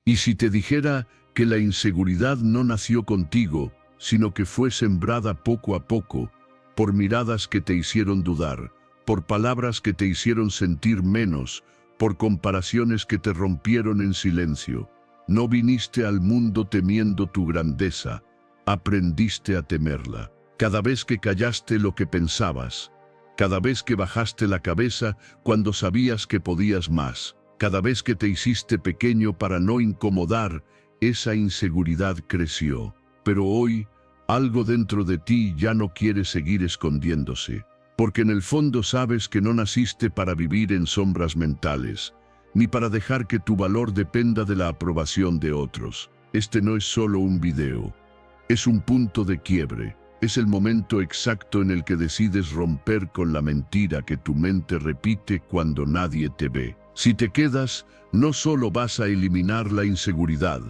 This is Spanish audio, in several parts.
Y si te dijera que la inseguridad no nació contigo, sino que fue sembrada poco a poco, por miradas que te hicieron dudar, por palabras que te hicieron sentir menos, por comparaciones que te rompieron en silencio. No viniste al mundo temiendo tu grandeza, aprendiste a temerla. Cada vez que callaste lo que pensabas, cada vez que bajaste la cabeza cuando sabías que podías más, cada vez que te hiciste pequeño para no incomodar, esa inseguridad creció. Pero hoy, algo dentro de ti ya no quiere seguir escondiéndose, porque en el fondo sabes que no naciste para vivir en sombras mentales, ni para dejar que tu valor dependa de la aprobación de otros. Este no es solo un video, es un punto de quiebre. Es el momento exacto en el que decides romper con la mentira que tu mente repite cuando nadie te ve. Si te quedas, no solo vas a eliminar la inseguridad,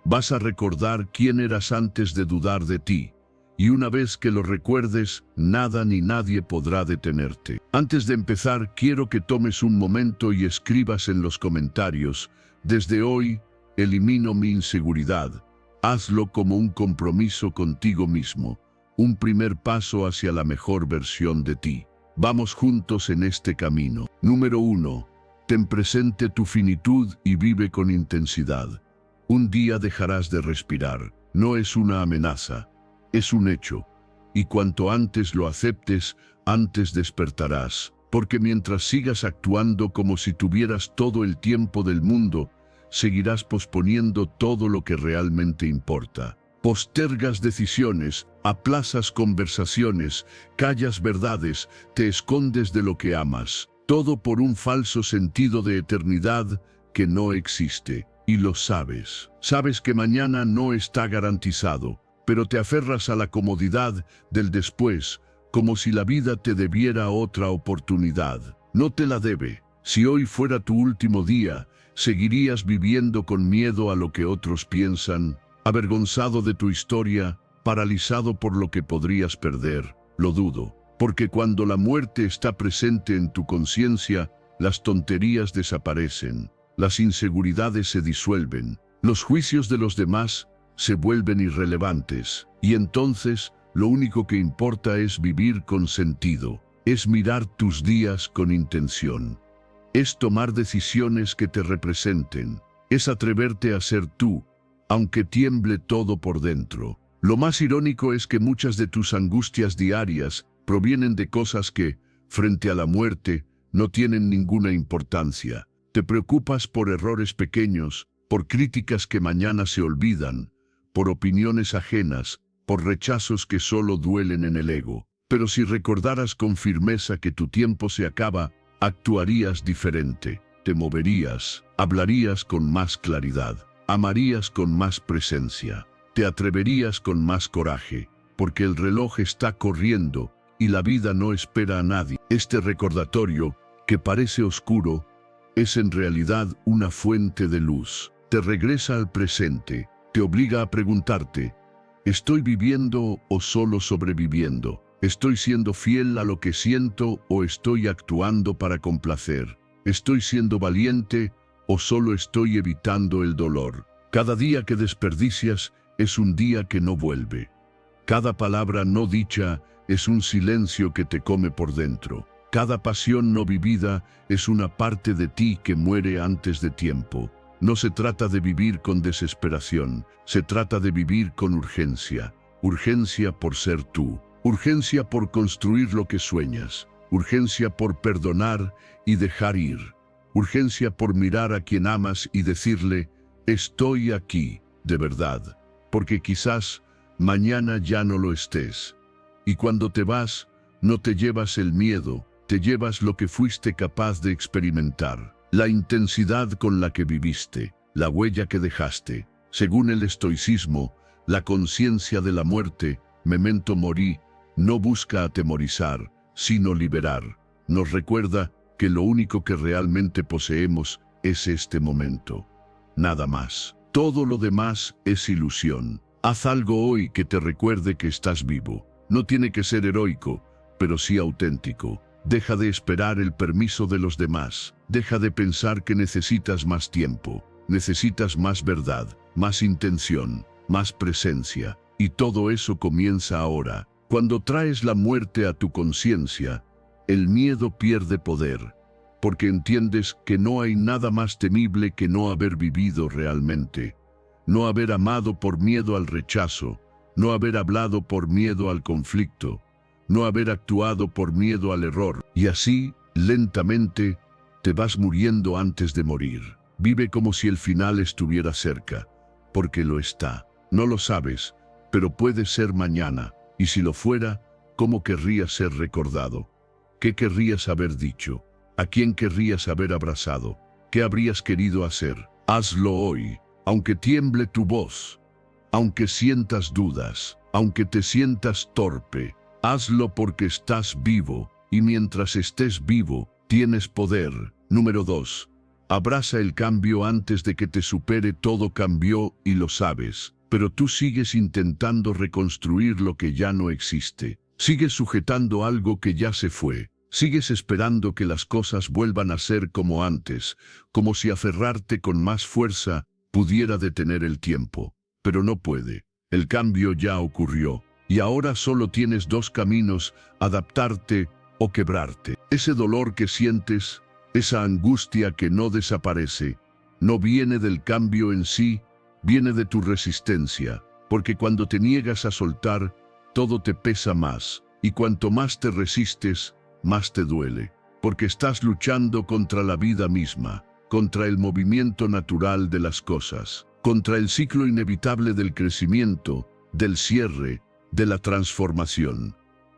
vas a recordar quién eras antes de dudar de ti. Y una vez que lo recuerdes, nada ni nadie podrá detenerte. Antes de empezar, quiero que tomes un momento y escribas en los comentarios: desde hoy, elimino mi inseguridad. Hazlo como un compromiso contigo mismo. Un primer paso hacia la mejor versión de ti. Vamos juntos en este camino. Número 1. Ten presente tu finitud y vive con intensidad. Un día dejarás de respirar. No es una amenaza, es un hecho. Y cuanto antes lo aceptes, antes despertarás. Porque mientras sigas actuando como si tuvieras todo el tiempo del mundo, seguirás posponiendo todo lo que realmente importa. Postergas decisiones, aplazas conversaciones, callas verdades, te escondes de lo que amas. Todo por un falso sentido de eternidad que no existe. Y lo sabes. Sabes que mañana no está garantizado, pero te aferras a la comodidad del después, como si la vida te debiera otra oportunidad. No te la debe. Si hoy fuera tu último día, ¿seguirías viviendo con miedo a lo que otros piensan? Avergonzado de tu historia, paralizado por lo que podrías perder. Lo dudo, porque cuando la muerte está presente en tu conciencia, las tonterías desaparecen, las inseguridades se disuelven, los juicios de los demás se vuelven irrelevantes, y entonces lo único que importa es vivir con sentido, es mirar tus días con intención, es tomar decisiones que te representen, es atreverte a ser tú, aunque tiemble todo por dentro. Lo más irónico es que muchas de tus angustias diarias provienen de cosas que, frente a la muerte, no tienen ninguna importancia. Te preocupas por errores pequeños, por críticas que mañana se olvidan, por opiniones ajenas, por rechazos que solo duelen en el ego. Pero si recordaras con firmeza que tu tiempo se acaba, actuarías diferente, te moverías, hablarías con más claridad. Amarías con más presencia, te atreverías con más coraje, porque el reloj está corriendo y la vida no espera a nadie. Este recordatorio, que parece oscuro, es en realidad una fuente de luz. Te regresa al presente, te obliga a preguntarte: ¿estoy viviendo o solo sobreviviendo? ¿Estoy siendo fiel a lo que siento o estoy actuando para complacer? ¿Estoy siendo valiente o solo estoy evitando el dolor? Cada día que desperdicias es un día que no vuelve. Cada palabra no dicha es un silencio que te come por dentro. Cada pasión no vivida es una parte de ti que muere antes de tiempo. No se trata de vivir con desesperación, se trata de vivir con urgencia. Urgencia por ser tú, urgencia por construir lo que sueñas, urgencia por perdonar y dejar ir. Urgencia por mirar a quien amas y decirle: estoy aquí, de verdad, porque quizás mañana ya no lo estés. Y cuando te vas, no te llevas el miedo, te llevas lo que fuiste capaz de experimentar, la intensidad con la que viviste, la huella que dejaste. Según el estoicismo, la conciencia de la muerte, memento mori, no busca atemorizar, sino liberar. Nos recuerda que lo único que realmente poseemos es este momento. Nada más. Todo lo demás es ilusión. Haz algo hoy que te recuerde que estás vivo. No tiene que ser heroico, pero sí auténtico. Deja de esperar el permiso de los demás. Deja de pensar que necesitas más tiempo. necesitas más verdad, más intención, más presencia. Y todo eso comienza ahora. Cuando traes la muerte a tu conciencia, el miedo pierde poder, porque entiendes que no hay nada más temible que no haber vivido realmente, no haber amado por miedo al rechazo, no haber hablado por miedo al conflicto, no haber actuado por miedo al error. Y así, lentamente, te vas muriendo antes de morir. Vive como si el final estuviera cerca, porque lo está. No lo sabes, pero puede ser mañana, y si lo fuera, ¿cómo querrías ser recordado? ¿Qué querrías haber dicho? ¿A quién querrías haber abrazado? ¿Qué habrías querido hacer? Hazlo hoy, aunque tiemble tu voz, aunque sientas dudas, aunque te sientas torpe. Hazlo porque estás vivo, y mientras estés vivo, tienes poder. Número 2. Abraza el cambio antes de que te supere. Todo cambió y lo sabes, pero tú sigues intentando reconstruir lo que ya no existe. Sigues sujetando algo que ya se fue. Sigues esperando que las cosas vuelvan a ser como antes, como si aferrarte con más fuerza pudiera detener el tiempo. Pero no puede. El cambio ya ocurrió, y ahora solo tienes dos caminos: adaptarte o quebrarte. Ese dolor que sientes, esa angustia que no desaparece, no viene del cambio en sí, viene de tu resistencia, porque cuando te niegas a soltar, todo te pesa más, y cuanto más te resistes, más te duele, porque estás luchando contra la vida misma, contra el movimiento natural de las cosas, contra el ciclo inevitable del crecimiento, del cierre, de la transformación.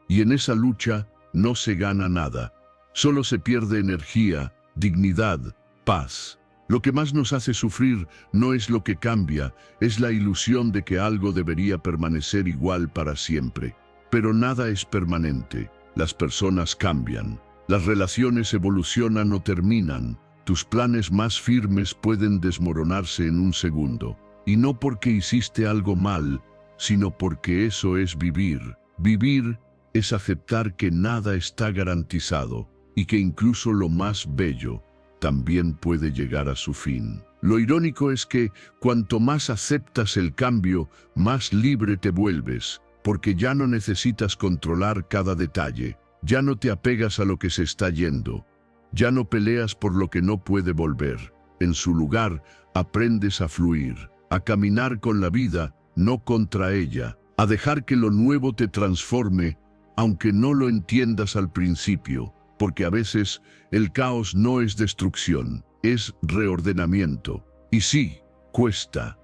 Y en esa lucha no se gana nada, solo se pierde energía, dignidad, paz. Lo que más nos hace sufrir no es lo que cambia, es la ilusión de que algo debería permanecer igual para siempre. Pero nada es permanente. Las personas cambian, las relaciones evolucionan o terminan, tus planes más firmes pueden desmoronarse en un segundo. Y no porque hiciste algo mal, sino porque eso es vivir. Vivir es aceptar que nada está garantizado y que incluso lo más bello también puede llegar a su fin. Lo irónico es que cuanto más aceptas el cambio, más libre te vuelves, porque ya no necesitas controlar cada detalle, ya no te apegas a lo que se está yendo, ya no peleas por lo que no puede volver. En su lugar, aprendes a fluir, a caminar con la vida, no contra ella, a dejar que lo nuevo te transforme, aunque no lo entiendas al principio, porque a veces el caos no es destrucción, es reordenamiento. Y sí, cuesta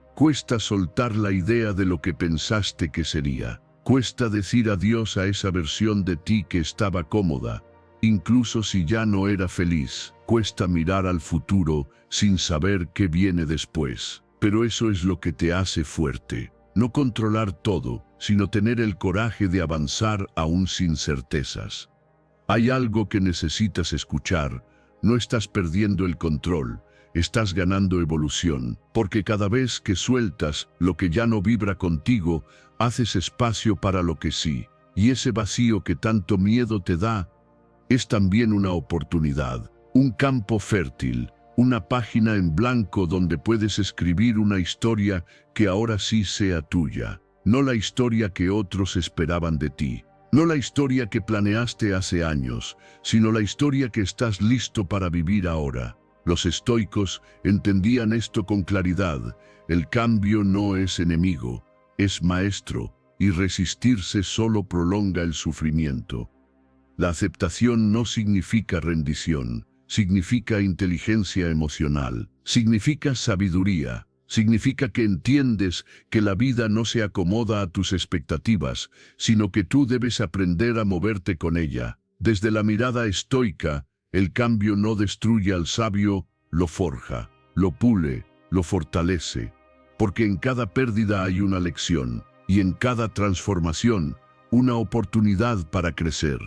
soltar la idea de lo que pensaste que sería. Cuesta decir adiós a esa versión de ti que estaba cómoda, incluso si ya no era feliz. Cuesta mirar al futuro sin saber qué viene después. Pero eso es lo que te hace fuerte. No controlar todo, sino tener el coraje de avanzar aún sin certezas. Hay algo que necesitas escuchar. No estás perdiendo el control, estás ganando evolución, porque cada vez que sueltas lo que ya no vibra contigo, haces espacio para lo que sí, y ese vacío que tanto miedo te da, es también una oportunidad, un campo fértil, una página en blanco donde puedes escribir una historia que ahora sí sea tuya, no la historia que otros esperaban de ti, no la historia que planeaste hace años, sino la historia que estás listo para vivir ahora. Los estoicos entendían esto con claridad: el cambio no es enemigo, es maestro, y resistirse solo prolonga el sufrimiento. La aceptación no significa rendición, significa inteligencia emocional, significa sabiduría, significa que entiendes que la vida no se acomoda a tus expectativas, sino que tú debes aprender a moverte con ella. Desde la mirada estoica, el cambio no destruye al sabio, lo forja, lo pule, lo fortalece, porque en cada pérdida hay una lección, y en cada transformación, una oportunidad para crecer.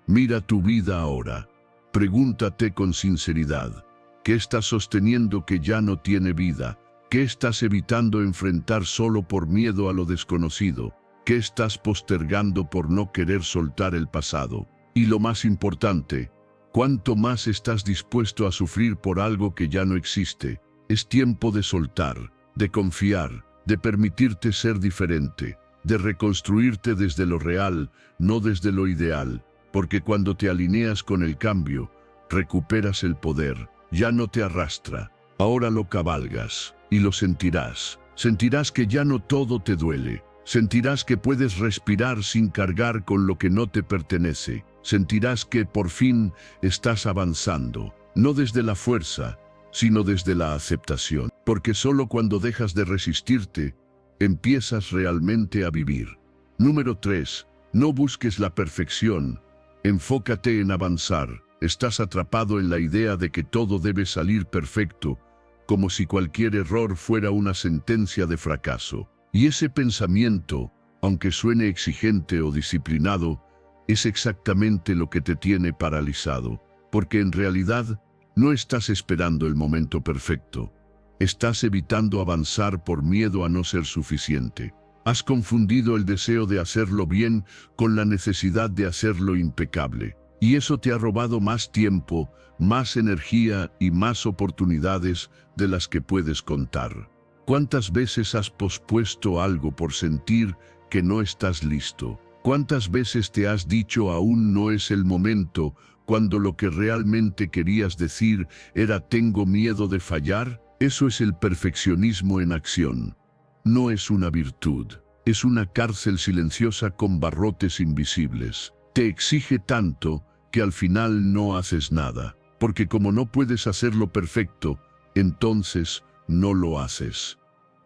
Mira tu vida ahora. Pregúntate con sinceridad: ¿qué estás sosteniendo que ya no tiene vida? ¿Qué estás evitando enfrentar solo por miedo a lo desconocido? ¿Qué estás postergando por no querer soltar el pasado? Y lo más importante, ¿cuánto más estás dispuesto a sufrir por algo que ya no existe? Es tiempo de soltar, de confiar, de permitirte ser diferente, de reconstruirte desde lo real, no desde lo ideal, porque cuando te alineas con el cambio, recuperas el poder, ya no te arrastra, ahora lo cabalgas y lo sentirás. Sentirás que ya no todo te duele, sentirás que puedes respirar sin cargar con lo que no te pertenece, sentirás que por fin estás avanzando, no desde la fuerza, sino desde la aceptación, porque solo cuando dejas de resistirte, empiezas realmente a vivir. Número 3. No busques la perfección, enfócate en avanzar. Estás atrapado en la idea de que todo debe salir perfecto, como si cualquier error fuera una sentencia de fracaso. Y ese pensamiento, aunque suene exigente o disciplinado, es exactamente lo que te tiene paralizado, porque en realidad no estás esperando el momento perfecto. Estás evitando avanzar por miedo a no ser suficiente. Has confundido el deseo de hacerlo bien con la necesidad de hacerlo impecable. Y eso te ha robado más tiempo, más energía y más oportunidades de las que puedes contar. ¿Cuántas veces has pospuesto algo por sentir que no estás listo? ¿Cuántas veces te has dicho aún no es el momento, cuando lo que realmente querías decir era tengo miedo de fallar? Eso es el perfeccionismo en acción. No es una virtud, es una cárcel silenciosa con barrotes invisibles. Te exige tanto que al final no haces nada, porque como no puedes hacerlo perfecto, entonces no lo haces.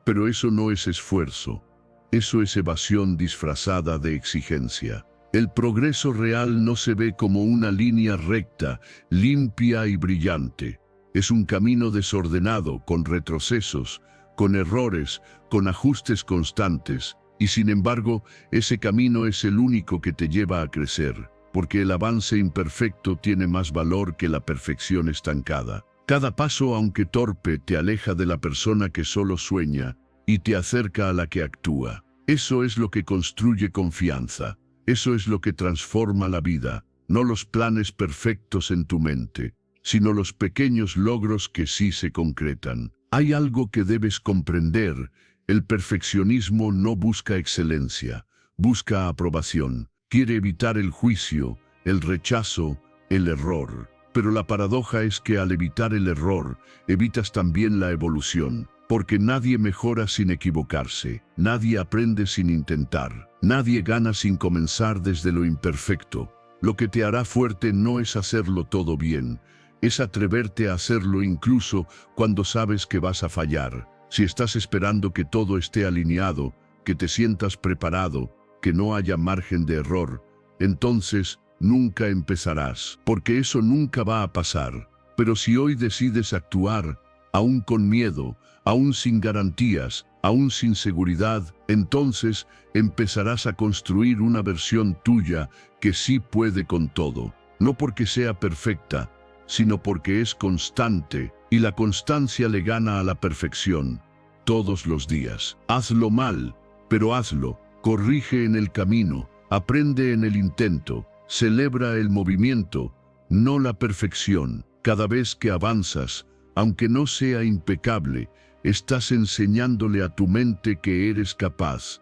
Pero eso no es esfuerzo, eso es evasión disfrazada de exigencia. El progreso real no se ve como una línea recta, limpia y brillante. Es un camino desordenado, con retrocesos, con errores, con ajustes constantes, y sin embargo, ese camino es el único que te lleva a crecer, porque el avance imperfecto tiene más valor que la perfección estancada. Cada paso, aunque torpe, te aleja de la persona que solo sueña y te acerca a la que actúa. Eso es lo que construye confianza, eso es lo que transforma la vida, no los planes perfectos en tu mente, sino los pequeños logros que sí se concretan. Hay algo que debes comprender: el perfeccionismo no busca excelencia, busca aprobación. Quiere evitar el juicio, el rechazo, el error. Pero la paradoja es que al evitar el error, evitas también la evolución, porque nadie mejora sin equivocarse, nadie aprende sin intentar, nadie gana sin comenzar desde lo imperfecto. Lo que te hará fuerte no es hacerlo todo bien, es atreverte a hacerlo incluso cuando sabes que vas a fallar. Si estás esperando que todo esté alineado, que te sientas preparado, que no haya margen de error, entonces nunca empezarás, porque eso nunca va a pasar. Pero si hoy decides actuar, aún con miedo, aún sin garantías, aún sin seguridad, entonces empezarás a construir una versión tuya que sí puede con todo. No porque sea perfecta, sino porque es constante, y la constancia le gana a la perfección. Todos los días. Hazlo mal, pero hazlo. Corrige en el camino, aprende en el intento, celebra el movimiento, no la perfección. Cada vez que avanzas, aunque no sea impecable, estás enseñándole a tu mente que eres capaz.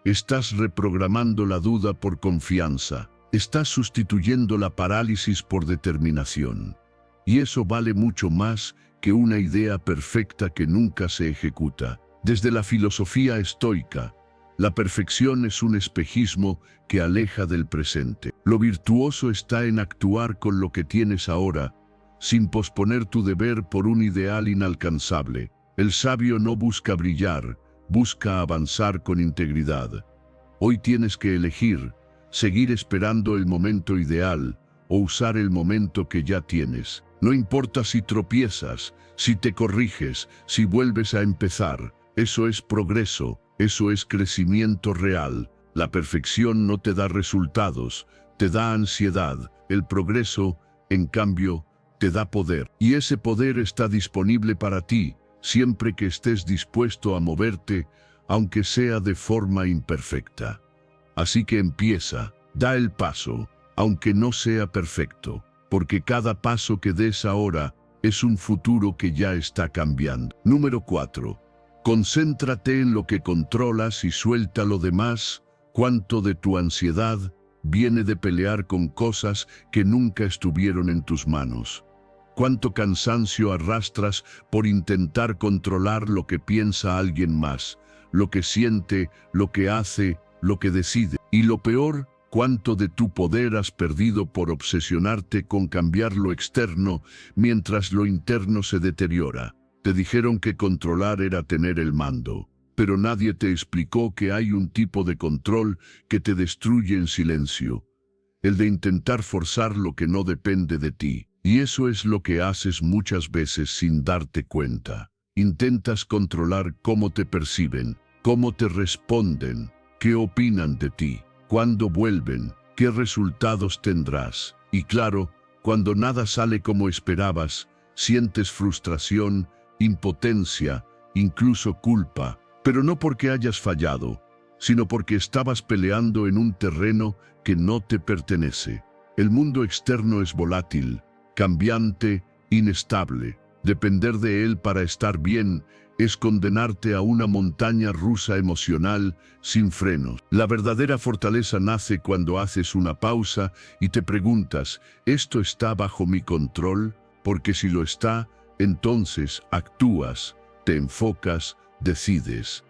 Estás reprogramando la duda por confianza. Estás sustituyendo la parálisis por determinación. Y eso vale mucho más que una idea perfecta que nunca se ejecuta. Desde la filosofía estoica, la perfección es un espejismo que aleja del presente. Lo virtuoso está en actuar con lo que tienes ahora, sin posponer tu deber por un ideal inalcanzable. El sabio no busca brillar, busca avanzar con integridad. Hoy tienes que elegir, seguir esperando el momento ideal o usar el momento que ya tienes. No importa si tropiezas, si te corriges, si vuelves a empezar. Eso es progreso, eso es crecimiento real. La perfección no te da resultados, te da ansiedad. El progreso, en cambio, te da poder. Y ese poder está disponible para ti, siempre que estés dispuesto a moverte, aunque sea de forma imperfecta. Así que empieza, da el paso, aunque no sea perfecto, porque cada paso que des ahora es un futuro que ya está cambiando. Número 4. Concéntrate en lo que controlas y suelta lo demás. ¿Cuánto de tu ansiedad viene de pelear con cosas que nunca estuvieron en tus manos? ¿Cuánto cansancio arrastras por intentar controlar lo que piensa alguien más, lo que siente, lo que hace, lo que decide? Y lo peor, ¿cuánto de tu poder has perdido por obsesionarte con cambiar lo externo mientras lo interno se deteriora? Te dijeron que controlar era tener el mando, pero nadie te explicó que hay un tipo de control que te destruye en silencio, el de intentar forzar lo que no depende de ti. Y eso es lo que haces muchas veces sin darte cuenta. Intentas controlar cómo te perciben, cómo te responden, qué opinan de ti, cuándo vuelven, qué resultados tendrás. Y claro, cuando nada sale como esperabas, sientes frustración, impotencia, incluso culpa, pero no porque hayas fallado, sino porque estabas peleando en un terreno que no te pertenece. El mundo externo es volátil, cambiante, inestable. Depender de él para estar bien es condenarte a una montaña rusa emocional sin frenos. La verdadera fortaleza nace cuando haces una pausa y te preguntas, ¿esto está bajo mi control? Porque si lo está, entonces actúas, te enfocas, decides.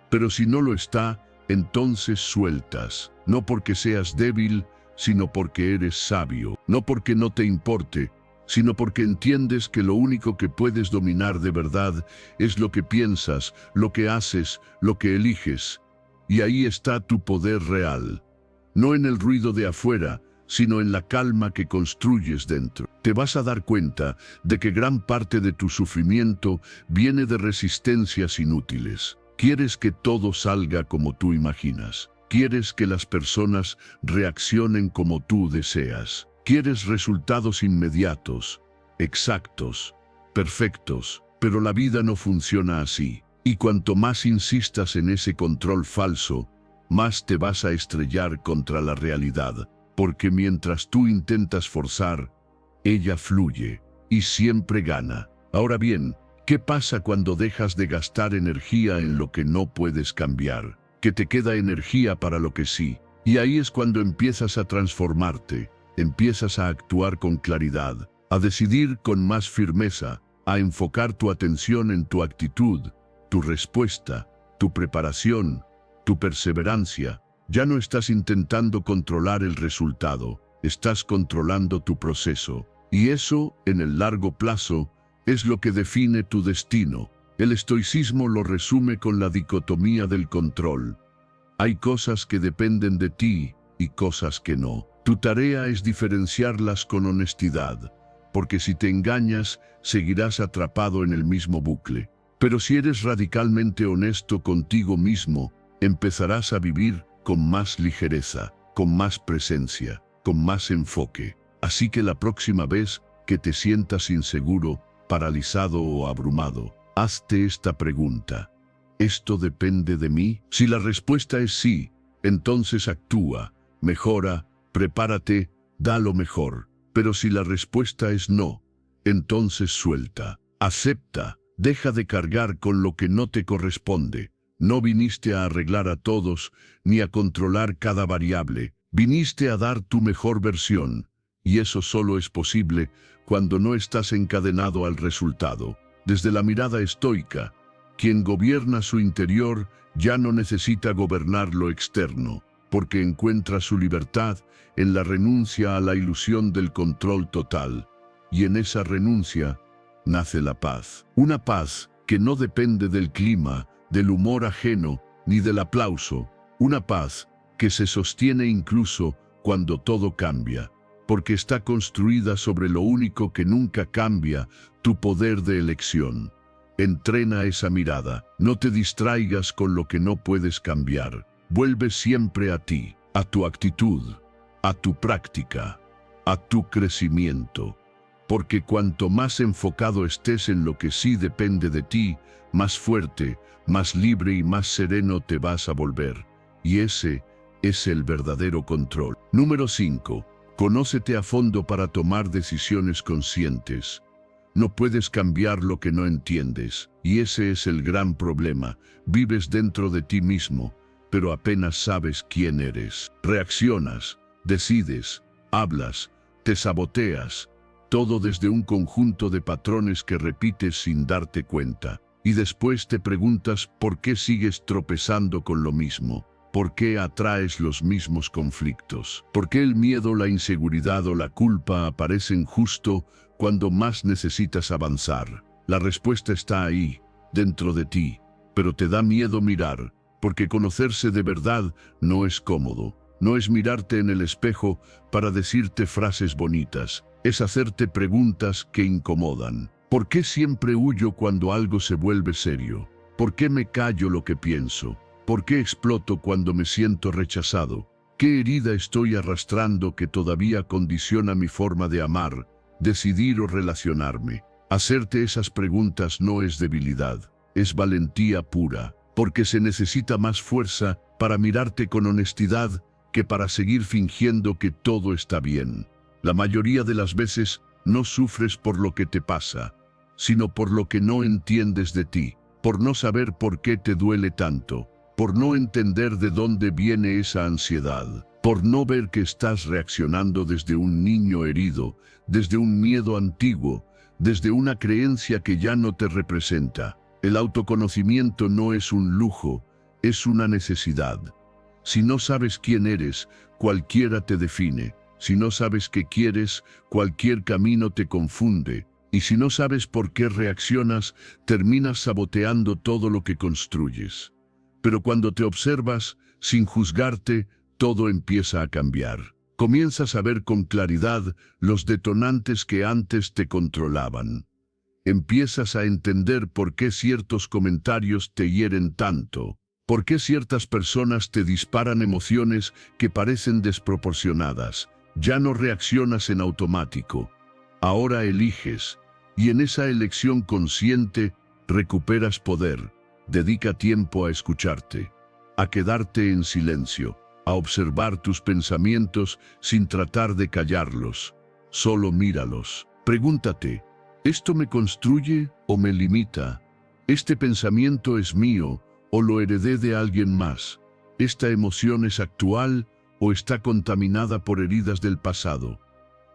Pero si no lo está, entonces sueltas. No porque seas débil, sino porque eres sabio. No porque no te importe, sino porque entiendes que lo único que puedes dominar de verdad es lo que piensas, lo que haces, lo que eliges. Y ahí está tu poder real. No en el ruido de afuera, sino en la calma que construyes dentro. Te vas a dar cuenta de que gran parte de tu sufrimiento viene de resistencias inútiles. Quieres que todo salga como tú imaginas. Quieres que las personas reaccionen como tú deseas. Quieres resultados inmediatos, exactos, perfectos, pero la vida no funciona así. Y cuanto más insistas en ese control falso, más te vas a estrellar contra la realidad, porque mientras tú intentas forzar, ella fluye y siempre gana. Ahora bien, ¿qué pasa cuando dejas de gastar energía en lo que no puedes cambiar? Que te queda energía para lo que sí. Y ahí es cuando empiezas a transformarte. Empiezas a actuar con claridad, a decidir con más firmeza, a enfocar tu atención en tu actitud, tu respuesta, tu preparación, tu perseverancia. Ya no estás intentando controlar el resultado, estás controlando tu proceso. Y eso, en el largo plazo, es lo que define tu destino. El estoicismo lo resume con la dicotomía del control. Hay cosas que dependen de ti y cosas que no. Tu tarea es diferenciarlas con honestidad, porque si te engañas, seguirás atrapado en el mismo bucle. Pero si eres radicalmente honesto contigo mismo, empezarás a vivir con más ligereza, con más presencia, con más enfoque. Así que la próxima vez que te sientas inseguro, paralizado o abrumado, hazte esta pregunta. ¿Esto depende de mí? Si la respuesta es sí, entonces actúa, mejora, prepárate, da lo mejor. Pero si la respuesta es no, entonces suelta, acepta, deja de cargar con lo que no te corresponde. No viniste a arreglar a todos, ni a controlar cada variable. Viniste a dar tu mejor versión. Y eso solo es posible cuando no estás encadenado al resultado. Desde la mirada estoica, quien gobierna su interior ya no necesita gobernar lo externo, porque encuentra su libertad en la renuncia a la ilusión del control total. Y en esa renuncia nace la paz. Una paz que no depende del clima, del humor ajeno, ni del aplauso. Una paz que se sostiene incluso cuando todo cambia, porque está construida sobre lo único que nunca cambia, tu poder de elección. Entrena esa mirada, no te distraigas con lo que no puedes cambiar. Vuelve siempre a ti, a tu actitud, a tu práctica, a tu crecimiento. Porque cuanto más enfocado estés en lo que sí depende de ti, más fuerte, más libre y más sereno te vas a volver. Y ese es el verdadero control. Número 5. Conócete a fondo para tomar decisiones conscientes. No puedes cambiar lo que no entiendes, y ese es el gran problema. Vives dentro de ti mismo, pero apenas sabes quién eres. Reaccionas, decides, hablas, te saboteas, todo desde un conjunto de patrones que repites sin darte cuenta. Y después te preguntas por qué sigues tropezando con lo mismo. ¿Por qué atraes los mismos conflictos? ¿Por qué el miedo, la inseguridad o la culpa aparecen justo cuando más necesitas avanzar? La respuesta está ahí, dentro de ti, pero te da miedo mirar, porque conocerse de verdad no es cómodo. No es mirarte en el espejo para decirte frases bonitas, es hacerte preguntas que incomodan. ¿Por qué siempre huyo cuando algo se vuelve serio? ¿Por qué me callo lo que pienso? ¿Por qué exploto cuando me siento rechazado? ¿Qué herida estoy arrastrando que todavía condiciona mi forma de amar, decidir o relacionarme? Hacerte esas preguntas no es debilidad, es valentía pura, porque se necesita más fuerza para mirarte con honestidad que para seguir fingiendo que todo está bien. La mayoría de las veces no sufres por lo que te pasa, sino por lo que no entiendes de ti, por no saber por qué te duele tanto, por no entender de dónde viene esa ansiedad, por no ver que estás reaccionando desde un niño herido, desde un miedo antiguo, desde una creencia que ya no te representa. El autoconocimiento no es un lujo, es una necesidad. Si no sabes quién eres, cualquiera te define. Si no sabes qué quieres, cualquier camino te confunde. Y si no sabes por qué reaccionas, terminas saboteando todo lo que construyes. Pero cuando te observas, sin juzgarte, todo empieza a cambiar. Comienzas a ver con claridad los detonantes que antes te controlaban. Empiezas a entender por qué ciertos comentarios te hieren tanto, por qué ciertas personas te disparan emociones que parecen desproporcionadas. Ya no reaccionas en automático. Ahora eliges, y en esa elección consciente recuperas poder. Dedica tiempo a escucharte, a quedarte en silencio, a observar tus pensamientos sin tratar de callarlos. Solo míralos. Pregúntate, ¿esto me construye o me limita? ¿Este pensamiento es mío o lo heredé de alguien más? ¿Esta emoción es actual o está contaminada por heridas del pasado?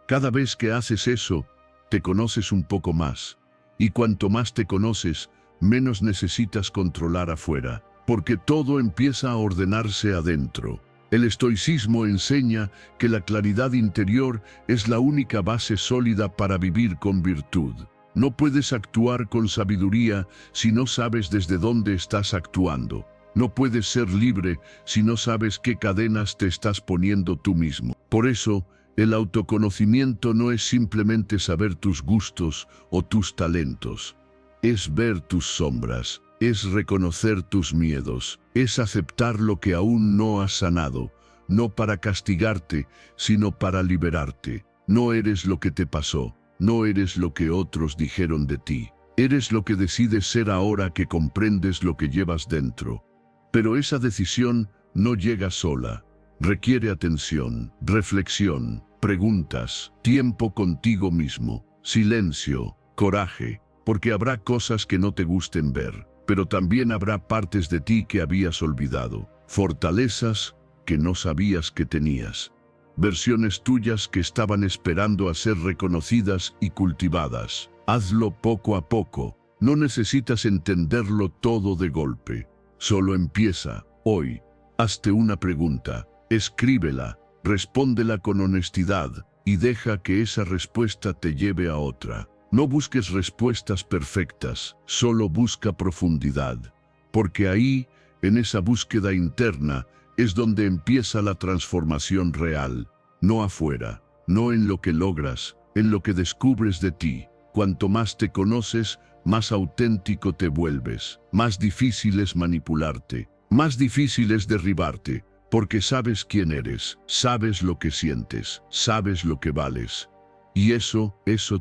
Cada vez que haces eso, te conoces un poco más. Y cuanto más te conoces, menos necesitas controlar afuera, porque todo empieza a ordenarse adentro. El estoicismo enseña que la claridad interior es la única base sólida para vivir con virtud. No puedes actuar con sabiduría si no sabes desde dónde estás actuando. No puedes ser libre si no sabes qué cadenas te estás poniendo tú mismo. Por eso, el autoconocimiento no es simplemente saber tus gustos o tus talentos. Es ver tus sombras, es reconocer tus miedos, es aceptar lo que aún no has sanado, no para castigarte, sino para liberarte. No eres lo que te pasó, no eres lo que otros dijeron de ti. Eres lo que decides ser ahora que comprendes lo que llevas dentro. Pero esa decisión no llega sola. Requiere atención, reflexión, preguntas, tiempo contigo mismo, silencio, coraje, porque habrá cosas que no te gusten ver, pero también habrá partes de ti que habías olvidado, fortalezas que no sabías que tenías, versiones tuyas que estaban esperando a ser reconocidas y cultivadas. Hazlo poco a poco, no necesitas entenderlo todo de golpe. Solo empieza, hoy. Hazte una pregunta, escríbela, respóndela con honestidad y deja que esa respuesta te lleve a otra. No busques respuestas perfectas, solo busca profundidad, porque ahí, en esa búsqueda interna, es donde empieza la transformación real, no afuera, no en lo que logras, en lo que descubres de ti. Cuanto más te conoces, más auténtico te vuelves, más difícil es manipularte, más difícil es derribarte, porque sabes quién eres, sabes lo que sientes, sabes lo que vales. Y eso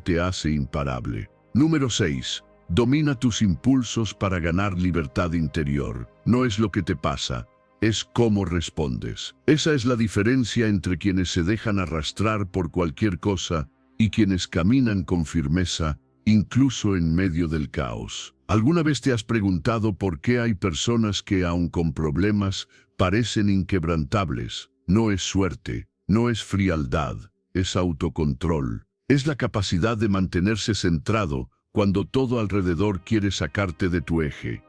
te hace imparable. Número 6. Domina tus impulsos para ganar libertad interior. No es lo que te pasa, es cómo respondes. Esa es la diferencia entre quienes se dejan arrastrar por cualquier cosa y quienes caminan con firmeza incluso en medio del caos. ¿Alguna vez te has preguntado por qué hay personas que, aun con problemas, parecen inquebrantables? No es suerte, no es frialdad, es autocontrol. Es la capacidad de mantenerse centrado cuando todo alrededor quiere sacarte de tu eje.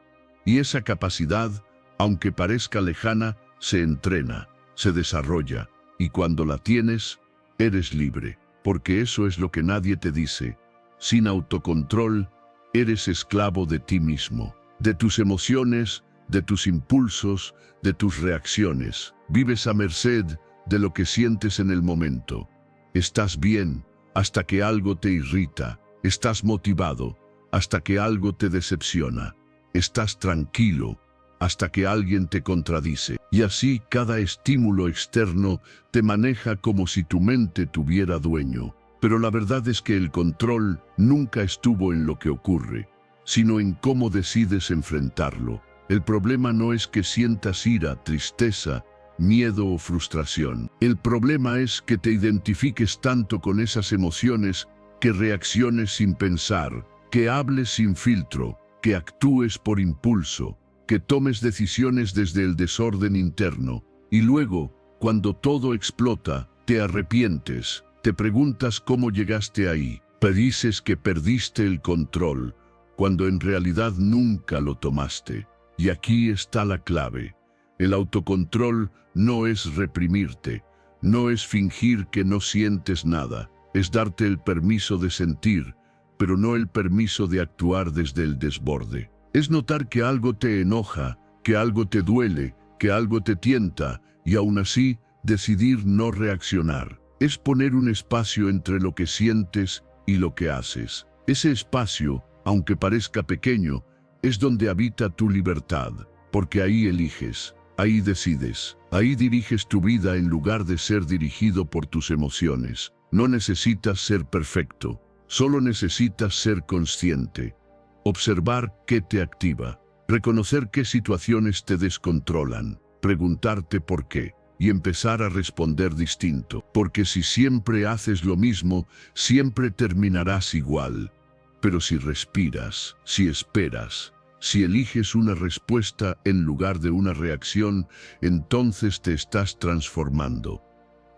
Y esa capacidad, aunque parezca lejana, se entrena, se desarrolla, y cuando la tienes, eres libre, porque eso es lo que nadie te dice. Sin autocontrol, eres esclavo de ti mismo, de tus emociones, de tus impulsos, de tus reacciones. Vives a merced de lo que sientes en el momento. Estás bien hasta que algo te irrita. Estás motivado hasta que algo te decepciona. Estás tranquilo hasta que alguien te contradice. Y así cada estímulo externo te maneja como si tu mente tuviera dueño. Pero la verdad es que el control nunca estuvo en lo que ocurre, sino en cómo decides enfrentarlo. El problema no es que sientas ira, tristeza, miedo o frustración. El problema es que te identifiques tanto con esas emociones que reacciones sin pensar, que hables sin filtro, que actúes por impulso, que tomes decisiones desde el desorden interno. Y luego, cuando todo explota, te arrepientes. Te preguntas cómo llegaste ahí. Dices que perdiste el control, cuando en realidad nunca lo tomaste. Y aquí está la clave. El autocontrol no es reprimirte, no es fingir que no sientes nada. Es darte el permiso de sentir, pero no el permiso de actuar desde el desborde. Es notar que algo te enoja, que algo te duele, que algo te tienta, y aún así decidir no reaccionar. Es poner un espacio entre lo que sientes y lo que haces. Ese espacio, aunque parezca pequeño, es donde habita tu libertad, porque ahí eliges, ahí decides, ahí diriges tu vida en lugar de ser dirigido por tus emociones. No necesitas ser perfecto, solo necesitas ser consciente. Observar qué te activa, reconocer qué situaciones te descontrolan, preguntarte por qué. Y empezar a responder distinto, porque si siempre haces lo mismo, siempre terminarás igual. Pero si respiras, si esperas, si eliges una respuesta en lugar de una reacción, entonces te estás transformando.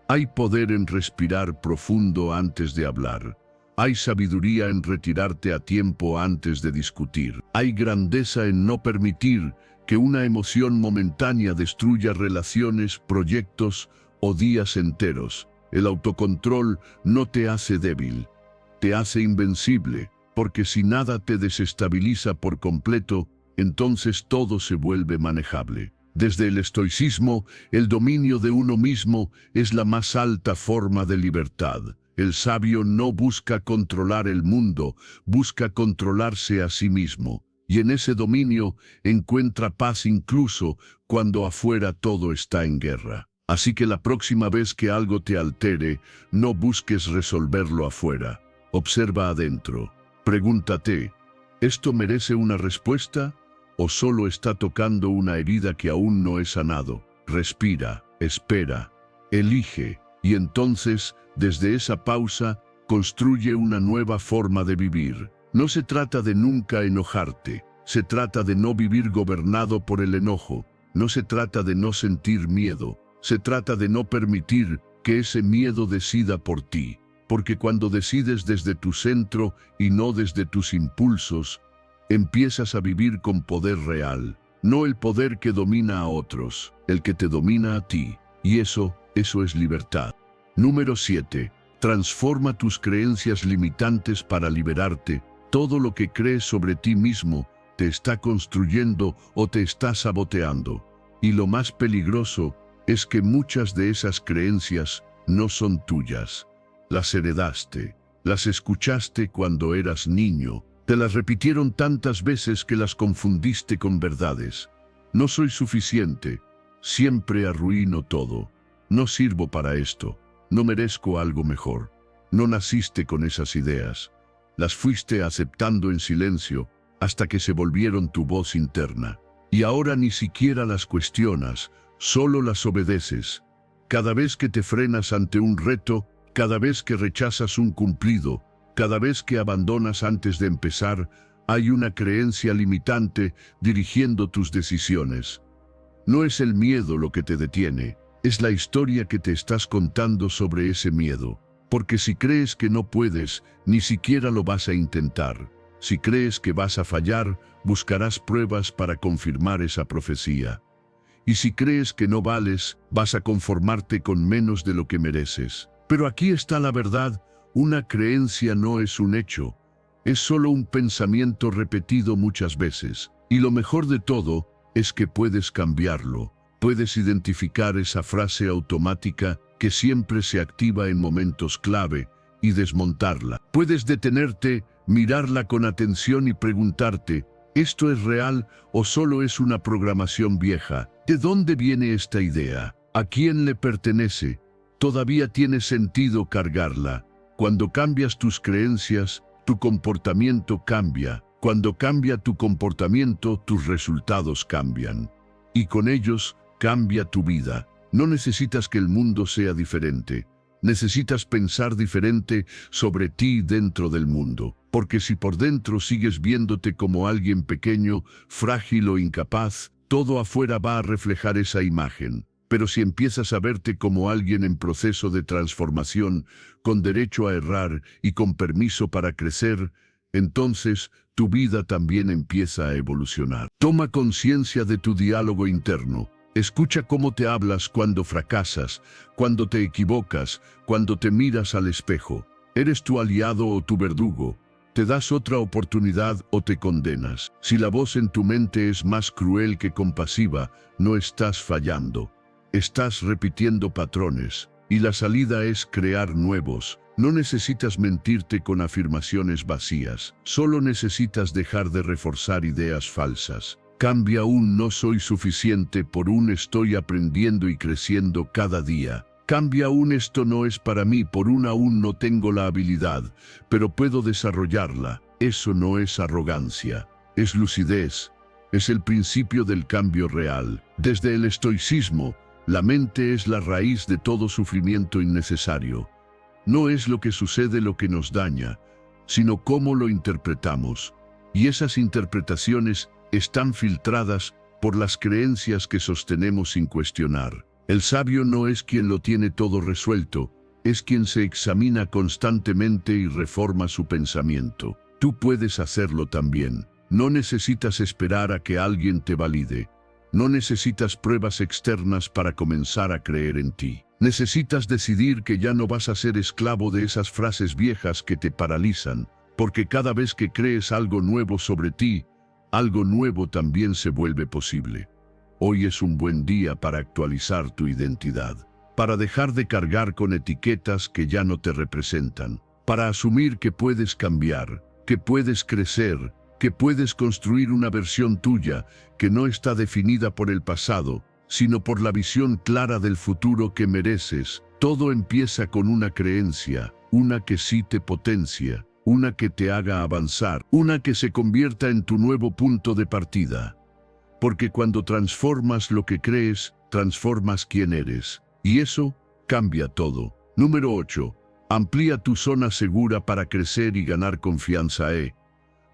Hay poder en respirar profundo antes de hablar. Hay sabiduría en retirarte a tiempo antes de discutir. Hay grandeza en no permitir que una emoción momentánea destruya relaciones, proyectos o días enteros. El autocontrol no te hace débil, te hace invencible, porque si nada te desestabiliza por completo, entonces todo se vuelve manejable. Desde el estoicismo, el dominio de uno mismo es la más alta forma de libertad. El sabio no busca controlar el mundo, busca controlarse a sí mismo. Y en ese dominio encuentra paz incluso cuando afuera todo está en guerra. Así que la próxima vez que algo te altere, no busques resolverlo afuera. Observa adentro. Pregúntate, ¿esto merece una respuesta o solo está tocando una herida que aún no he sanado? Respira, espera, elige y entonces, desde esa pausa, construye una nueva forma de vivir. No se trata de nunca enojarte, se trata de no vivir gobernado por el enojo, no se trata de no sentir miedo, se trata de no permitir que ese miedo decida por ti, porque cuando decides desde tu centro y no desde tus impulsos, empiezas a vivir con poder real, no el poder que domina a otros, el que te domina a ti, y eso es libertad. Número 7. Transforma tus creencias limitantes para liberarte. Todo lo que crees sobre ti mismo te está construyendo o te está saboteando. Y lo más peligroso es que muchas de esas creencias no son tuyas. Las heredaste, las escuchaste cuando eras niño, te las repitieron tantas veces que las confundiste con verdades. No soy suficiente, siempre arruino todo, no sirvo para esto, no merezco algo mejor. No naciste con esas ideas. Las fuiste aceptando en silencio hasta que se volvieron tu voz interna. Y ahora ni siquiera las cuestionas, solo las obedeces. Cada vez que te frenas ante un reto, cada vez que rechazas un cumplido, Cada vez que abandonas antes de empezar, hay una creencia limitante dirigiendo tus decisiones. No es el miedo lo que te detiene, es la historia que te estás contando sobre ese miedo. Porque si crees que no puedes, ni siquiera lo vas a intentar. Si crees que vas a fallar, buscarás pruebas para confirmar esa profecía. Y si crees que no vales, vas a conformarte con menos de lo que mereces. Pero aquí está la verdad, una creencia no es un hecho. Es solo un pensamiento repetido muchas veces. Y lo mejor de todo es que puedes cambiarlo. Puedes identificar esa frase automática que siempre se activa en momentos clave y desmontarla. Puedes detenerte, mirarla con atención y preguntarte, ¿esto es real o solo es una programación vieja? ¿De dónde viene esta idea? ¿A quién le pertenece? ¿Todavía tiene sentido cargarla? Cuando cambias tus creencias, tu comportamiento cambia. Cuando cambia tu comportamiento, tus resultados cambian. Y con ellos, cambia tu vida. No necesitas que el mundo sea diferente. Necesitas pensar diferente sobre ti dentro del mundo. Porque si por dentro sigues viéndote como alguien pequeño, frágil o incapaz, todo afuera va a reflejar esa imagen. Pero si empiezas a verte como alguien en proceso de transformación, con derecho a errar y con permiso para crecer, entonces tu vida también empieza a evolucionar. Toma conciencia de tu diálogo interno. Escucha cómo te hablas cuando fracasas, cuando te equivocas, cuando te miras al espejo. ¿Eres tu aliado o tu verdugo? ¿Te das otra oportunidad o te condenas? Si la voz en tu mente es más cruel que compasiva, no estás fallando. Estás repitiendo patrones, y la salida es crear nuevos. No necesitas mentirte con afirmaciones vacías, solo necesitas dejar de reforzar ideas falsas. Cambia un no soy suficiente por un estoy aprendiendo y creciendo cada día. Cambia un esto no es para mí por un aún no tengo la habilidad, pero puedo desarrollarla. Eso no es arrogancia, es lucidez. Es el principio del cambio real. Desde el estoicismo, la mente es la raíz de todo sufrimiento innecesario. No es lo que sucede lo que nos daña, sino cómo lo interpretamos. Y esas interpretaciones están filtradas por las creencias que sostenemos sin cuestionar. El sabio no es quien lo tiene todo resuelto, es quien se examina constantemente y reforma su pensamiento. Tú puedes hacerlo también. No necesitas esperar a que alguien te valide. No necesitas pruebas externas para comenzar a creer en ti. Necesitas decidir que ya no vas a ser esclavo de esas frases viejas que te paralizan, porque cada vez que crees algo nuevo sobre ti, algo nuevo también se vuelve posible. Hoy es un buen día para actualizar tu identidad, para dejar de cargar con etiquetas que ya no te representan, para asumir que puedes cambiar, que puedes crecer, que puedes construir una versión tuya que no está definida por el pasado, sino por la visión clara del futuro que mereces. Todo empieza con una creencia, una que sí te potencia, una que te haga avanzar, una que se convierta en tu nuevo punto de partida. Porque cuando transformas lo que crees, transformas quién eres. Y eso cambia todo. Número 8. Amplía tu zona segura para crecer y ganar confianza.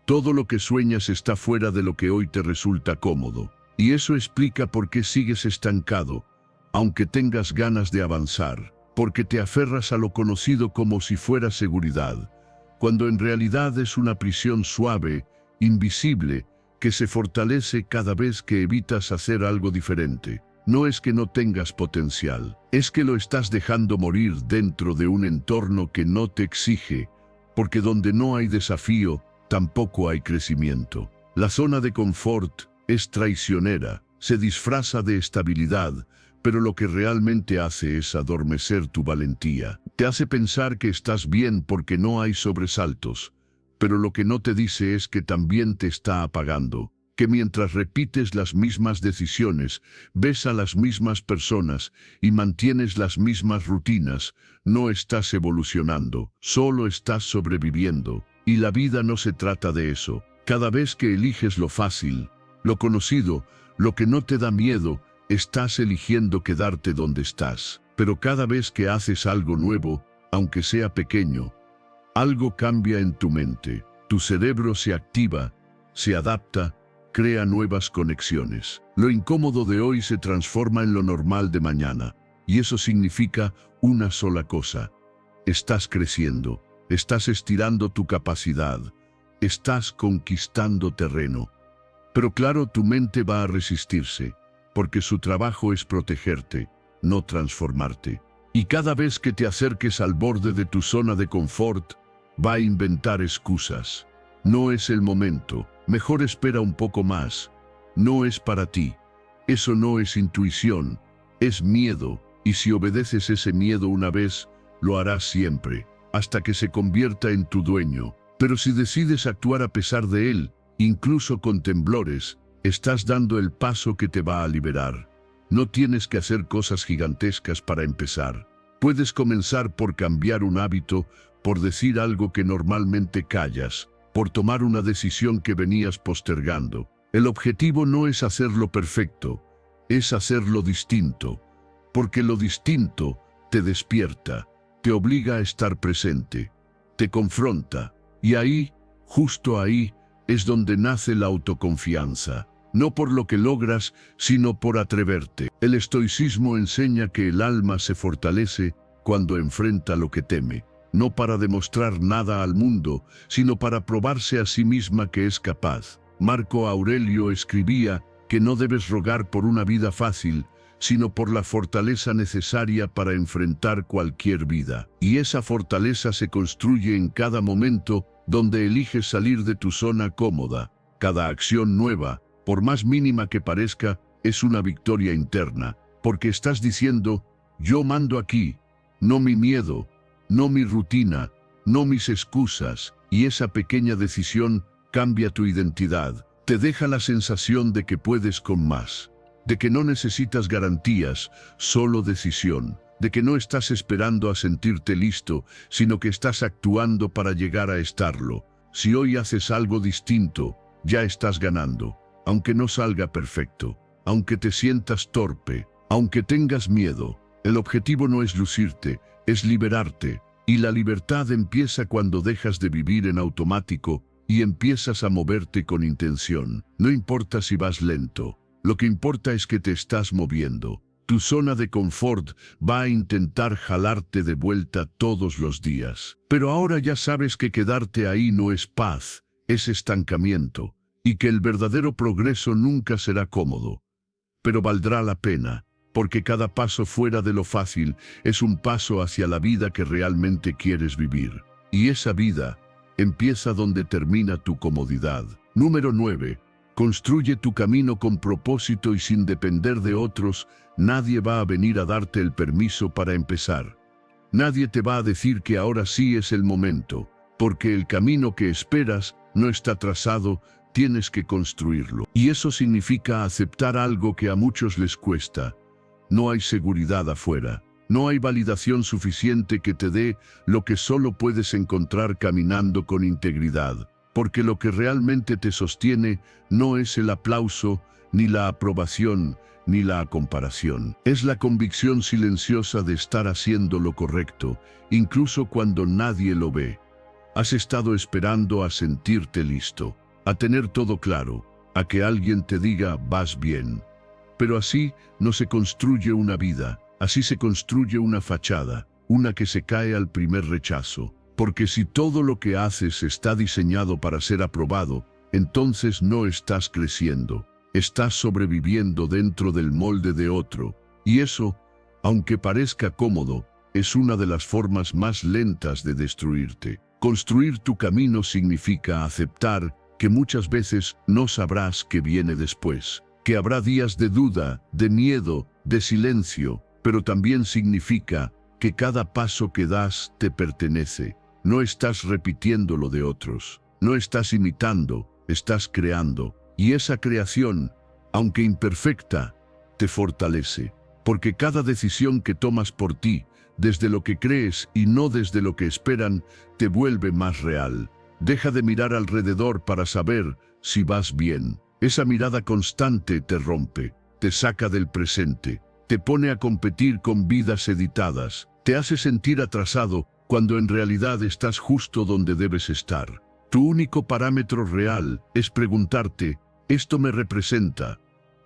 Todo lo que sueñas está fuera de lo que hoy te resulta cómodo. Y eso explica por qué sigues estancado, aunque tengas ganas de avanzar. Porque te aferras a lo conocido como si fuera seguridad, cuando en realidad es una prisión suave, invisible, que se fortalece cada vez que evitas hacer algo diferente. No es que no tengas potencial, es que lo estás dejando morir dentro de un entorno que no te exige, porque donde no hay desafío, tampoco hay crecimiento. La zona de confort es traicionera, se disfraza de estabilidad, pero lo que realmente hace es adormecer tu valentía. Te hace pensar que estás bien porque no hay sobresaltos, pero lo que no te dice es que también te está apagando, que mientras repites las mismas decisiones, ves a las mismas personas y mantienes las mismas rutinas, no estás evolucionando, solo estás sobreviviendo. Y la vida no se trata de eso. Cada vez que eliges lo fácil, lo conocido, lo que no te da miedo, estás eligiendo quedarte donde estás. Pero cada vez que haces algo nuevo, aunque sea pequeño, Algo cambia en tu mente. Tu cerebro se activa, se adapta, crea nuevas conexiones. Lo incómodo de hoy se transforma en lo normal de mañana. Y eso significa una sola cosa. Estás creciendo, estás estirando tu capacidad, estás conquistando terreno. Pero claro, tu mente va a resistirse, porque su trabajo es protegerte, no transformarte. Y cada vez que te acerques al borde de tu zona de confort, va a inventar excusas. No es el momento, mejor espera un poco más. No es para ti. Eso no es intuición, es miedo, y si obedeces ese miedo una vez, lo harás siempre, hasta que se convierta en tu dueño. Pero si decides actuar a pesar de él, incluso con temblores, estás dando el paso que te va a liberar. No tienes que hacer cosas gigantescas para empezar. Puedes comenzar por cambiar un hábito, por decir algo que normalmente callas, por tomar una decisión que venías postergando. El objetivo no es hacerlo perfecto, es hacerlo distinto, porque lo distinto te despierta, te obliga a estar presente, te confronta, y ahí, justo ahí, es donde nace la autoconfianza. No por lo que logras, sino por atreverte. El estoicismo enseña que el alma se fortalece cuando enfrenta lo que teme, no para demostrar nada al mundo, sino para probarse a sí misma que es capaz. Marco Aurelio escribía que no debes rogar por una vida fácil, sino por la fortaleza necesaria para enfrentar cualquier vida. Y esa fortaleza se construye en cada momento donde eliges salir de tu zona cómoda. Cada acción nueva, por más mínima que parezca, es una victoria interna, porque estás diciendo, yo mando aquí, no mi miedo, no mi rutina, no mis excusas, y esa pequeña decisión cambia tu identidad, te deja la sensación de que puedes con más, de que no necesitas garantías, solo decisión, de que no estás esperando a sentirte listo, sino que estás actuando para llegar a estarlo. Si hoy haces algo distinto, ya estás ganando. Aunque no salga perfecto, aunque te sientas torpe, aunque tengas miedo, el objetivo no es lucirte, es liberarte. Y la libertad empieza cuando dejas de vivir en automático y empiezas a moverte con intención. No importa si vas lento, lo que importa es que te estás moviendo. Tu zona de confort va a intentar jalarte de vuelta todos los días. Pero ahora ya sabes que quedarte ahí no es paz, es estancamiento. Y que el verdadero progreso nunca será cómodo, pero valdrá la pena, porque cada paso fuera de lo fácil es un paso hacia la vida que realmente quieres vivir. Y esa vida empieza donde termina tu comodidad. Número 9. Construye tu camino con propósito y sin depender de otros. Nadie va a venir a darte el permiso para empezar. Nadie te va a decir que ahora sí es el momento, porque el camino que esperas no está trazado. Tienes que construirlo. Y eso significa aceptar algo que a muchos les cuesta. No hay seguridad afuera. No hay validación suficiente que te dé lo que solo puedes encontrar caminando con integridad. Porque lo que realmente te sostiene no es el aplauso, ni la aprobación, ni la comparación. Es la convicción silenciosa de estar haciendo lo correcto, incluso cuando nadie lo ve. Has estado esperando a sentirte listo, a tener todo claro, a que alguien te diga vas bien. Pero así no se construye una vida, así se construye una fachada, una que se cae al primer rechazo. Porque si todo lo que haces está diseñado para ser aprobado, entonces no estás creciendo, estás sobreviviendo dentro del molde de otro. Y eso, aunque parezca cómodo, es una de las formas más lentas de destruirte. Construir tu camino significa aceptar que muchas veces no sabrás qué viene después, que habrá días de duda, de miedo, de silencio, pero también significa que cada paso que das te pertenece. No estás repitiendo lo de otros, no estás imitando, estás creando. Y esa creación, aunque imperfecta, te fortalece, porque cada decisión que tomas por ti, desde lo que crees y no desde lo que esperan, te vuelve más real. Deja de mirar alrededor para saber si vas bien. Esa mirada constante te rompe, te saca del presente, te pone a competir con vidas editadas, te hace sentir atrasado cuando en realidad estás justo donde debes estar. Tu único parámetro real es preguntarte, ¿esto me representa?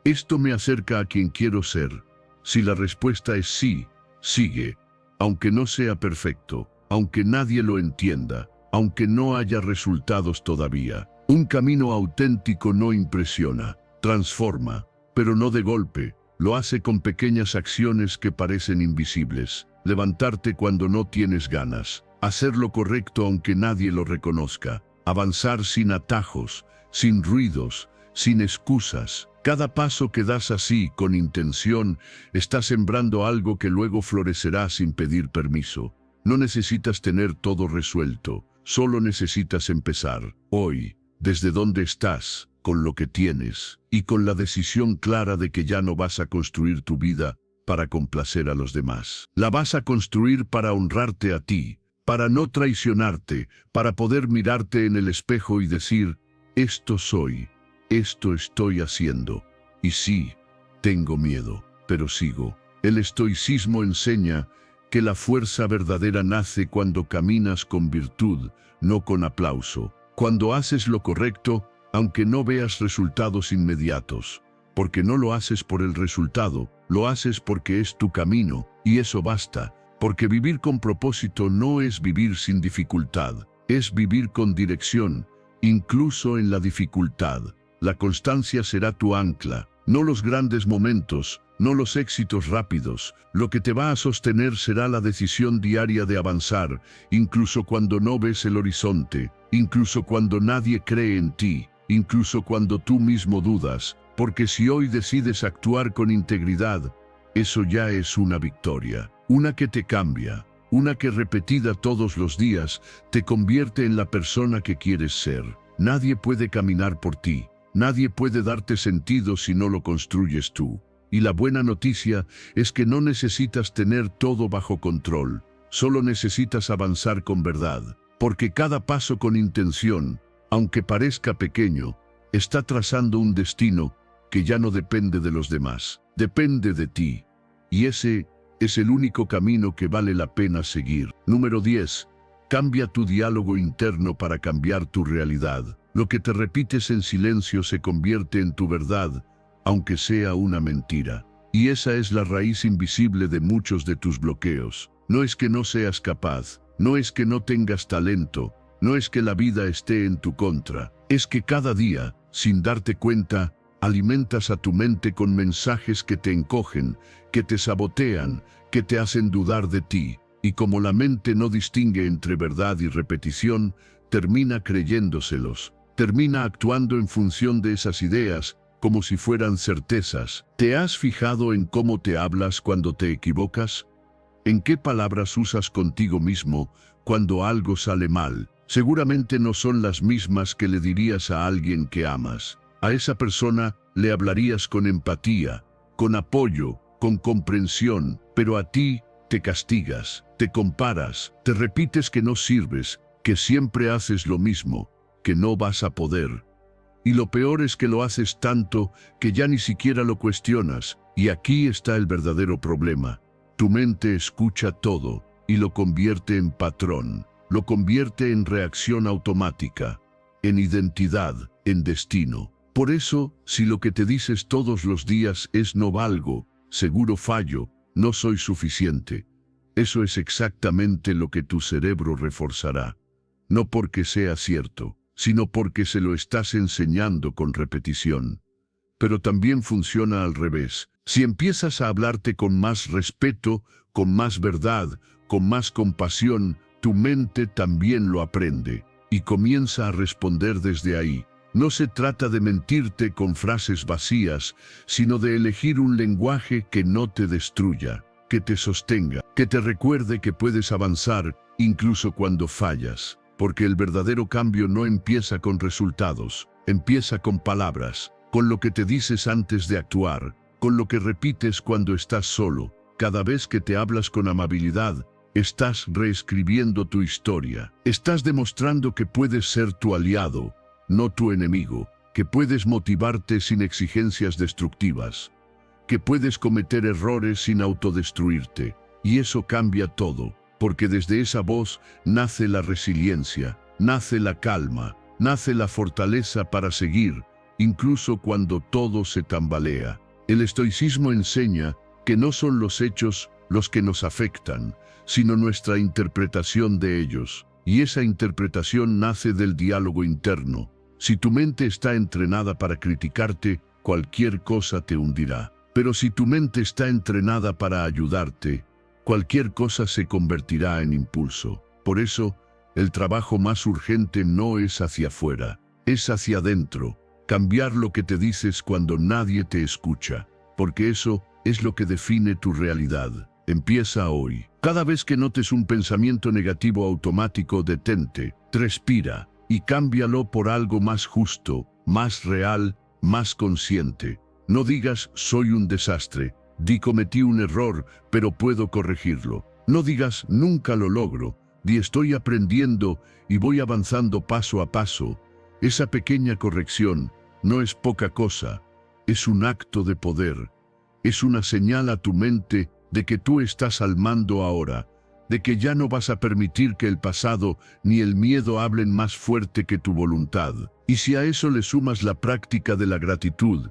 ¿Esto me acerca a quien quiero ser? Si la respuesta es sí, sigue, aunque no sea perfecto, aunque nadie lo entienda, aunque no haya resultados todavía. Un camino auténtico no impresiona, transforma, pero no de golpe. Lo hace con pequeñas acciones que parecen invisibles. Levantarte cuando no tienes ganas, hacer lo correcto aunque nadie lo reconozca, avanzar sin atajos, sin ruidos, sin excusas. Cada paso que das así, con intención, está sembrando algo que luego florecerá sin pedir permiso. No necesitas tener todo resuelto, solo necesitas empezar, hoy, desde donde estás, con lo que tienes, y con la decisión clara de que ya no vas a construir tu vida para complacer a los demás. La vas a construir para honrarte a ti, para no traicionarte, para poder mirarte en el espejo y decir, esto soy, esto estoy haciendo. Y sí, tengo miedo, pero sigo. El estoicismo enseña que la fuerza verdadera nace cuando caminas con virtud, no con aplauso. Cuando haces lo correcto, aunque no veas resultados inmediatos. Porque no lo haces por el resultado, lo haces porque es tu camino, y eso basta. Porque vivir con propósito no es vivir sin dificultad, es vivir con dirección, incluso en la dificultad. La constancia será tu ancla, no los grandes momentos, no los éxitos rápidos. Lo que te va a sostener será la decisión diaria de avanzar, incluso cuando no ves el horizonte, incluso cuando nadie cree en ti, incluso cuando tú mismo dudas. Porque si hoy decides actuar con integridad, eso ya es una victoria, una que te cambia, una que repetida todos los días te convierte en la persona que quieres ser. Nadie puede caminar por ti, nadie puede darte sentido si no lo construyes tú. Y la buena noticia es que no necesitas tener todo bajo control, solo necesitas avanzar con verdad, porque cada paso con intención, aunque parezca pequeño, está trazando un destino que ya no depende de los demás, depende de ti. Y ese es el único camino que vale la pena seguir. Número 10. Cambia tu diálogo interno para cambiar tu realidad. Lo que te repites en silencio se convierte en tu verdad, aunque sea una mentira. Y esa es la raíz invisible de muchos de tus bloqueos. No es que no seas capaz, no es que no tengas talento, no es que la vida esté en tu contra. Es que cada día, sin darte cuenta, alimentas a tu mente con mensajes que te encogen, que te sabotean, que te hacen dudar de ti. Y como la mente no distingue entre verdad y repetición, termina creyéndoselos, termina actuando en función de esas ideas, como si fueran certezas. ¿Te has fijado en cómo te hablas cuando te equivocas? ¿En qué palabras usas contigo mismo cuando algo sale mal? Seguramente no son las mismas que le dirías a alguien que amas. A esa persona le hablarías con empatía, con apoyo, con comprensión, pero a ti te castigas, te comparas, te repites que no sirves, que siempre haces lo mismo, que no vas a poder. Y lo peor es que lo haces tanto que ya ni siquiera lo cuestionas, y aquí está el verdadero problema. Tu mente escucha todo y lo convierte en patrón, lo convierte en reacción automática, en identidad, en destino. Por eso, si lo que te dices todos los días es no valgo, seguro fallo, no soy suficiente, eso es exactamente lo que tu cerebro reforzará. No porque sea cierto, sino porque se lo estás enseñando con repetición. Pero también funciona al revés. Si empiezas a hablarte con más respeto, con más verdad, con más compasión, tu mente también lo aprende y comienza a responder desde ahí. No se trata de mentirte con frases vacías, sino de elegir un lenguaje que no te destruya, que te sostenga, que te recuerde que puedes avanzar incluso cuando fallas. Porque el verdadero cambio no empieza con resultados, empieza con palabras, con lo que te dices antes de actuar, con lo que repites cuando estás solo. Cada vez que te hablas con amabilidad, estás reescribiendo tu historia. Estás demostrando que puedes ser tu aliado, no tu enemigo, que puedes motivarte sin exigencias destructivas, que puedes cometer errores sin autodestruirte. Y eso cambia todo, porque desde esa voz nace la resiliencia, nace la calma, nace la fortaleza para seguir, incluso cuando todo se tambalea. El estoicismo enseña que no son los hechos los que nos afectan, sino nuestra interpretación de ellos. Y esa interpretación nace del diálogo interno. Si tu mente está entrenada para criticarte, cualquier cosa te hundirá. Pero si tu mente está entrenada para ayudarte, cualquier cosa se convertirá en impulso. Por eso, el trabajo más urgente no es hacia afuera, es hacia adentro. Cambiar lo que te dices cuando nadie te escucha, porque eso es lo que define tu realidad. Empieza hoy. Cada vez que notes un pensamiento negativo automático, detente, respira y cámbialo por algo más justo, más real, más consciente. No digas soy un desastre, di cometí un error, pero puedo corregirlo. No digas nunca lo logro, di estoy aprendiendo y voy avanzando paso a paso. Esa pequeña corrección no es poca cosa, es un acto de poder. Es una señal a tu mente de que tú estás al mando ahora, de que ya no vas a permitir que el pasado ni el miedo hablen más fuerte que tu voluntad. Y si a eso le sumas la práctica de la gratitud,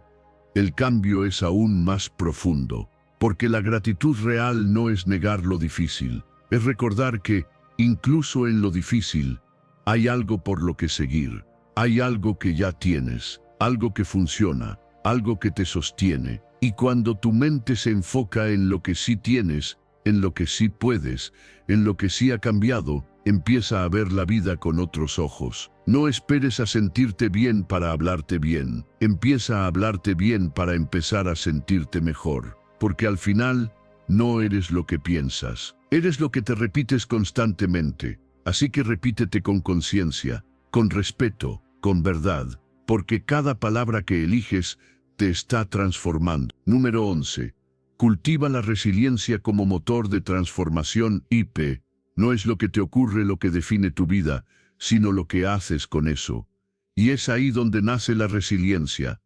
el cambio es aún más profundo, porque la gratitud real no es negar lo difícil, es recordar que, incluso en lo difícil, hay algo por lo que seguir, hay algo que ya tienes, algo que funciona, algo que te sostiene. Y cuando tu mente se enfoca en lo que sí tienes, en lo que sí puedes, en lo que sí ha cambiado, empieza a ver la vida con otros ojos. No esperes a sentirte bien para hablarte bien. Empieza a hablarte bien para empezar a sentirte mejor. Porque al final, no eres lo que piensas. Eres lo que te repites constantemente. Así que repítete con conciencia, con respeto, con verdad. Porque cada palabra que eliges te está transformando. Número 11. Cultiva la resiliencia como motor de transformación. IP. No es lo que te ocurre lo que define tu vida, sino lo que haces con eso. Y es ahí donde nace la resiliencia.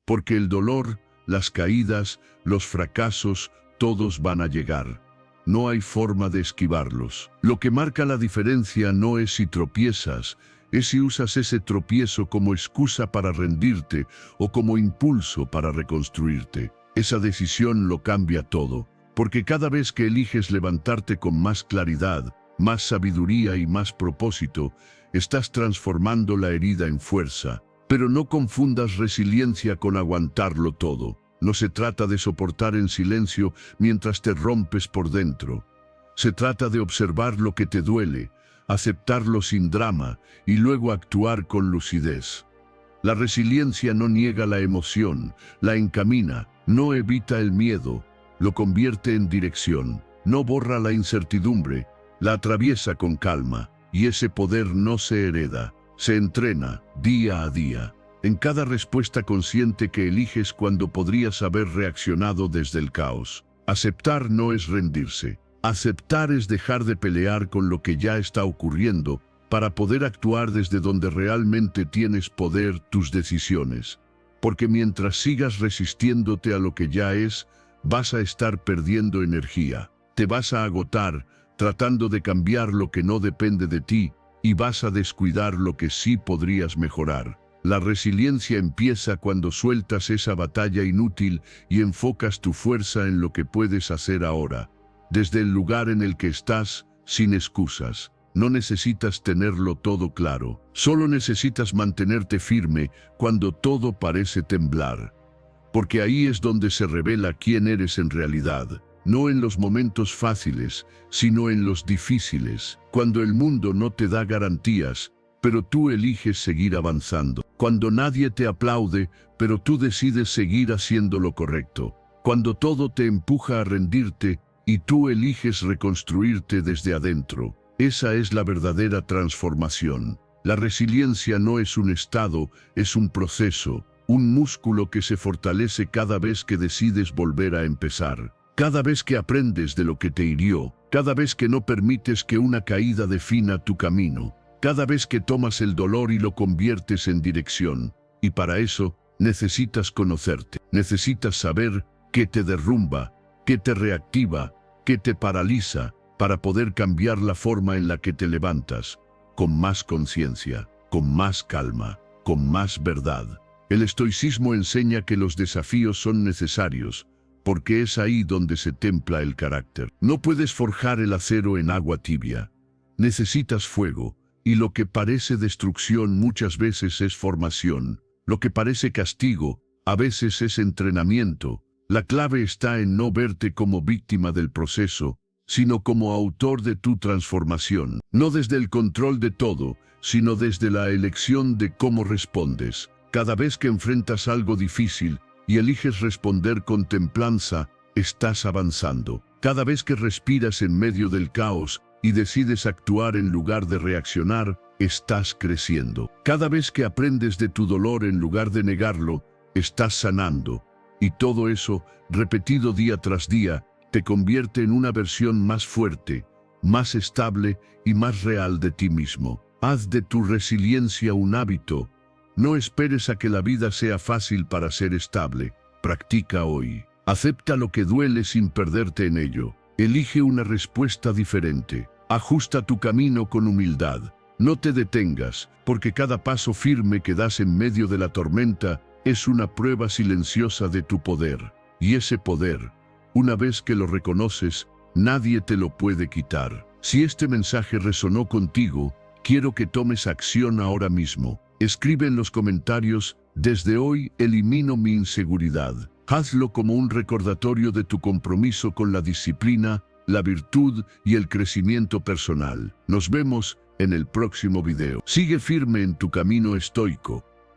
Porque el dolor, las caídas, los fracasos, todos van a llegar. No hay forma de esquivarlos. Lo que marca la diferencia no es si tropiezas, es si usas ese tropiezo como excusa para rendirte o como impulso para reconstruirte. Esa decisión lo cambia todo, porque cada vez que eliges levantarte con más claridad, más sabiduría y más propósito, estás transformando la herida en fuerza. Pero no confundas resiliencia con aguantarlo todo. No se trata de soportar en silencio mientras te rompes por dentro. Se trata de observar lo que te duele, aceptarlo sin drama y luego actuar con lucidez. La resiliencia no niega la emoción, la encamina, no evita el miedo, lo convierte en dirección, no borra la incertidumbre, la atraviesa con calma, y ese poder no se hereda, se entrena día a día. En cada respuesta consciente que eliges cuando podrías haber reaccionado desde el caos. Aceptar no es rendirse. Aceptar es dejar de pelear con lo que ya está ocurriendo para poder actuar desde donde realmente tienes poder, tus decisiones. Porque mientras sigas resistiéndote a lo que ya es, vas a estar perdiendo energía. Te vas a agotar tratando de cambiar lo que no depende de ti y vas a descuidar lo que sí podrías mejorar. La resiliencia empieza cuando sueltas esa batalla inútil y enfocas tu fuerza en lo que puedes hacer ahora. Desde el lugar en el que estás, sin excusas. No necesitas tenerlo todo claro. Solo necesitas mantenerte firme cuando todo parece temblar. Porque ahí es donde se revela quién eres en realidad. No en los momentos fáciles, sino en los difíciles. Cuando el mundo no te da garantías, pero tú eliges seguir avanzando. Cuando nadie te aplaude, pero tú decides seguir haciendo lo correcto. Cuando todo te empuja a rendirte y tú eliges reconstruirte desde adentro. Esa es la verdadera transformación. La resiliencia no es un estado, es un proceso, un músculo que se fortalece cada vez que decides volver a empezar. Cada vez que aprendes de lo que te hirió, cada vez que no permites que una caída defina tu camino, cada vez que tomas el dolor y lo conviertes en dirección. Y para eso, necesitas conocerte. Necesitas saber qué te derrumba, qué te reactiva, qué te paraliza, para poder cambiar la forma en la que te levantas, con más conciencia, con más calma, con más verdad. El estoicismo enseña que los desafíos son necesarios, porque es ahí donde se templa el carácter. No puedes forjar el acero en agua tibia. Necesitas fuego, y lo que parece destrucción muchas veces es formación. Lo que parece castigo, a veces es entrenamiento. La clave está en no verte como víctima del proceso, sino como autor de tu transformación. No desde el control de todo, sino desde la elección de cómo respondes. Cada vez que enfrentas algo difícil y eliges responder con templanza, estás avanzando. Cada vez que respiras en medio del caos y decides actuar en lugar de reaccionar, estás creciendo. Cada vez que aprendes de tu dolor en lugar de negarlo, estás sanando. Y todo eso, repetido día tras día, te convierte en una versión más fuerte, más estable y más real de ti mismo. Haz de tu resiliencia un hábito. No esperes a que la vida sea fácil para ser estable. Practica hoy. Acepta lo que duele sin perderte en ello. Elige una respuesta diferente. Ajusta tu camino con humildad. No te detengas, porque cada paso firme que das en medio de la tormenta es una prueba silenciosa de tu poder. Y ese poder, una vez que lo reconoces, nadie te lo puede quitar. Si este mensaje resonó contigo, quiero que tomes acción ahora mismo. Escribe en los comentarios: desde hoy elimino mi inseguridad. Hazlo como un recordatorio de tu compromiso con la disciplina, la virtud y el crecimiento personal. Nos vemos en el próximo video. Sigue firme en tu camino estoico.